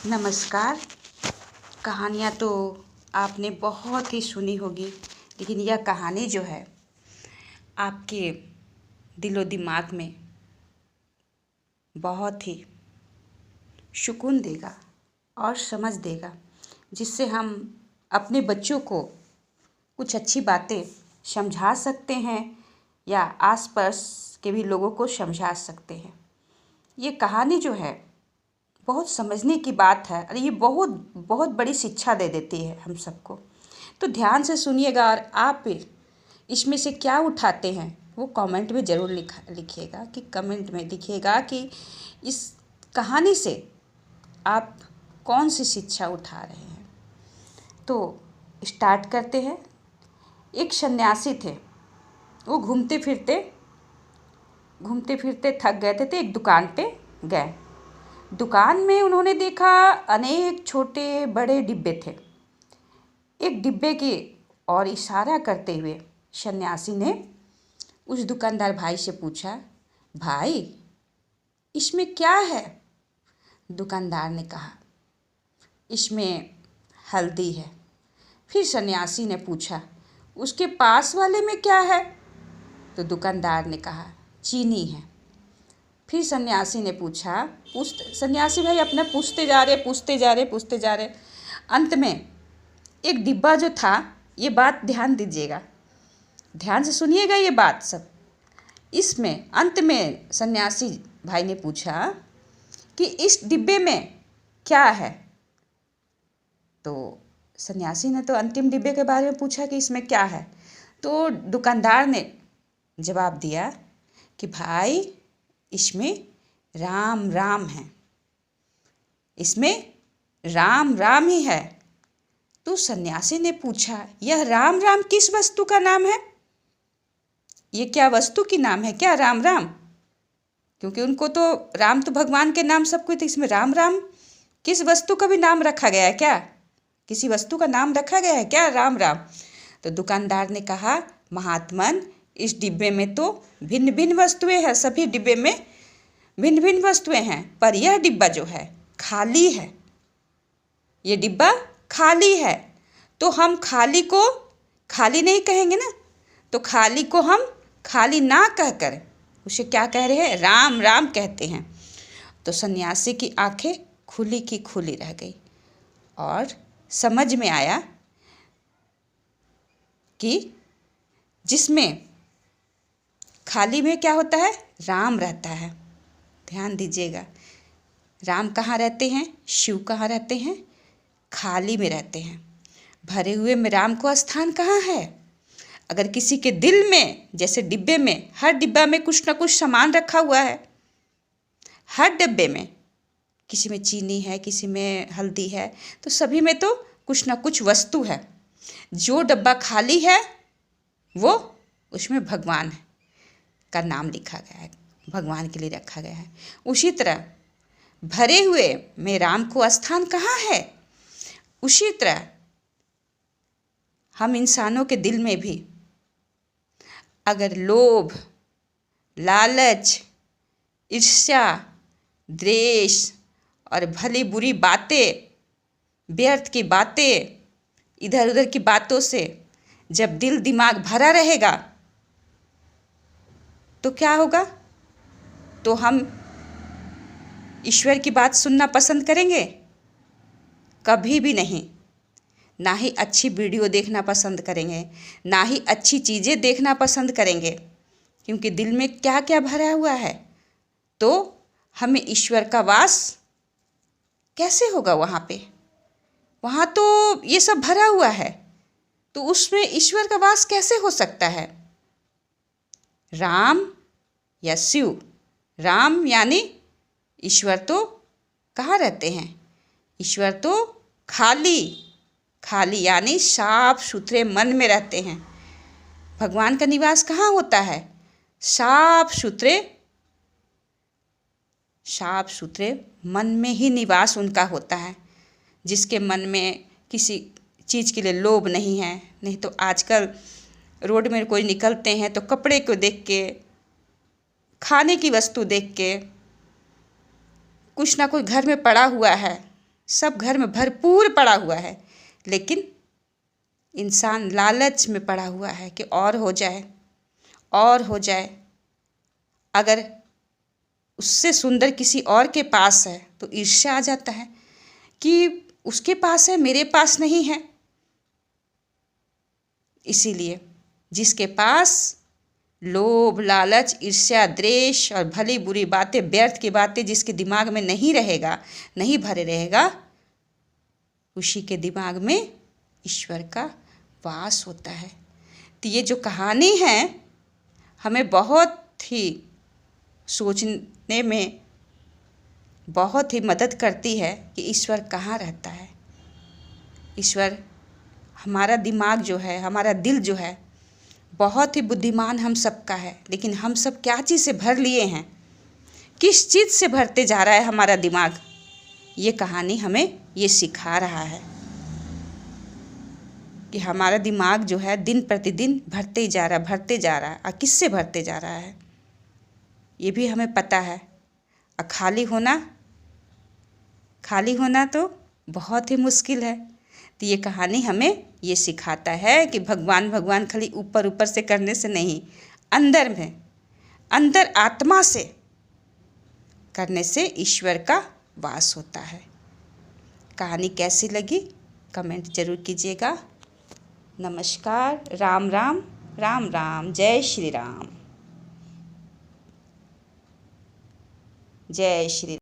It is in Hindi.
नमस्कार। कहानियाँ तो आपने बहुत ही सुनी होगी, लेकिन यह कहानी जो है आपके दिलो दिमाग में बहुत ही सुकून देगा और समझ देगा, जिससे हम अपने बच्चों को कुछ अच्छी बातें समझा सकते हैं या आसपास के भी लोगों को समझा सकते हैं। ये कहानी जो है बहुत समझने की बात है और ये बहुत बहुत बड़ी शिक्षा दे देती है हम सबको। तो ध्यान से सुनिएगा और आप इसमें से क्या उठाते हैं वो कमेंट में ज़रूर लिखिएगा कि इस कहानी से आप कौन सी शिक्षा उठा रहे हैं। तो स्टार्ट करते हैं। एक सन्यासी थे, वो घूमते फिरते थक गए थे तो एक दुकान पे गए। दुकान में उन्होंने देखा अनेक छोटे बड़े डिब्बे थे। एक डिब्बे की और इशारा करते हुए सन्यासी ने उस दुकानदार भाई से पूछा, भाई इसमें क्या है? दुकानदार ने कहा, इसमें हल्दी है। फिर सन्यासी ने पूछा, उसके पास वाले में क्या है? तो दुकानदार ने कहा, चीनी है। फिर सन्यासी ने पूछा, सन्यासी भाई अपना पूछते जा रहे। अंत में एक डिब्बा जो था, ये बात ध्यान दीजिएगा, ध्यान से सुनिएगा ये बात सब। इसमें अंत में सन्यासी भाई ने पूछा कि इस डिब्बे में क्या है? तो सन्यासी ने तो अंतिम डिब्बे के बारे में पूछा कि इसमें क्या है। तो दुकानदार ने जवाब दिया कि भाई इसमें राम राम है, इसमें राम राम ही है। तो सन्यासी ने पूछा, यह राम राम किस वस्तु का नाम है? ये क्या वस्तु की नाम है क्या राम राम? क्योंकि उनको तो राम तो भगवान के नाम सब कुछ, इसमें राम राम किस वस्तु का भी नाम रखा गया है क्या? किसी वस्तु का नाम रखा गया है क्या राम राम? तो दुकानदार ने कहा, महात्मन इस डिब्बे में तो भिन्न भिन्न वस्तुएं हैं, सभी डिब्बे में भिन्न भिन्न वस्तुएं हैं, पर यह डिब्बा जो है खाली है। ये डिब्बा खाली है। तो हम खाली को खाली नहीं कहेंगे ना, तो खाली को हम खाली ना कहकर उसे क्या कह रहे हैं? राम राम कहते हैं। तो सन्यासी की आंखें खुली की खुली रह गई और समझ में आया कि जिसमें खाली में क्या होता है? राम रहता है। ध्यान दीजिएगा, राम कहाँ रहते हैं? शिव कहाँ रहते हैं? खाली में रहते हैं। भरे हुए में राम को स्थान कहाँ है? अगर किसी के दिल में, जैसे डिब्बे में, हर डिब्बा में कुछ ना कुछ सामान रखा हुआ है। हर डिब्बे में किसी में चीनी है, किसी में हल्दी है, तो सभी में तो कुछ ना कुछ वस्तु है। जो डब्बा खाली है वो उसमें भगवान का नाम लिखा गया है, भगवान के लिए रखा गया है। उसी तरह भरे हुए में राम को स्थान कहाँ है? उसी तरह हम इंसानों के दिल में भी अगर लोभ, लालच, ईर्ष्या, द्वेष और भली बुरी बातें, व्यर्थ की बातें, इधर उधर की बातों से जब दिल दिमाग भरा रहेगा तो क्या होगा? तो हम ईश्वर की बात सुनना पसंद करेंगे? कभी भी नहीं। ना ही अच्छी वीडियो देखना पसंद करेंगे, ना ही अच्छी चीज़ें देखना पसंद करेंगे, क्योंकि दिल में क्या क्या भरा हुआ है। तो हमें ईश्वर का वास कैसे होगा वहाँ पे? वहाँ तो ये सब भरा हुआ है, तो उसमें ईश्वर का वास कैसे हो सकता है? राम या शिव, राम यानी ईश्वर तो कहाँ रहते हैं? ईश्वर तो खाली यानी साफ सुथरे मन में रहते हैं। भगवान का निवास कहाँ होता है? साफ सुथरे मन में ही निवास उनका होता है। जिसके मन में किसी चीज़ के लिए लोभ नहीं है। नहीं तो आजकल रोड में कोई निकलते हैं तो कपड़े को देख के, खाने की वस्तु देख के, कुछ ना कुछ घर में पड़ा हुआ है सब घर में भरपूर पड़ा हुआ है, लेकिन इंसान लालच में पड़ा हुआ है कि और हो जाए, और हो जाए। अगर उससे सुंदर किसी और के पास है तो ईर्ष्या आ जाता है कि उसके पास है, मेरे पास नहीं है। इसीलिए जिसके पास लोभ, लालच, ईर्ष्या, द्वेष और भली बुरी बातें, व्यर्थ की बातें जिसके दिमाग में नहीं रहेगा, नहीं भरे रहेगा, उसी के दिमाग में ईश्वर का वास होता है। तो ये जो कहानी है हमें बहुत ही सोचने में बहुत ही मदद करती है कि ईश्वर कहाँ रहता है। ईश्वर, हमारा दिमाग जो है, हमारा दिल जो है, बहुत ही बुद्धिमान हम सबका है, लेकिन हम सब क्या चीज़ से भर लिए हैं, किस चीज़ से भरते जा रहा है हमारा दिमाग, ये कहानी हमें ये सिखा रहा है कि हमारा दिमाग जो है दिन प्रतिदिन भरते ही जा रहा है, भरते जा रहा है। और किससे भरते जा रहा है ये भी हमें पता है। और खाली होना तो बहुत ही मुश्किल है। तो ये कहानी हमें ये सिखाता है कि भगवान खाली ऊपर ऊपर से करने से नहीं, अंदर में, अंदर आत्मा से करने से ईश्वर का वास होता है। कहानी कैसी लगी कमेंट जरूर कीजिएगा। नमस्कार। राम राम, राम राम। जय श्री राम, जय श्री।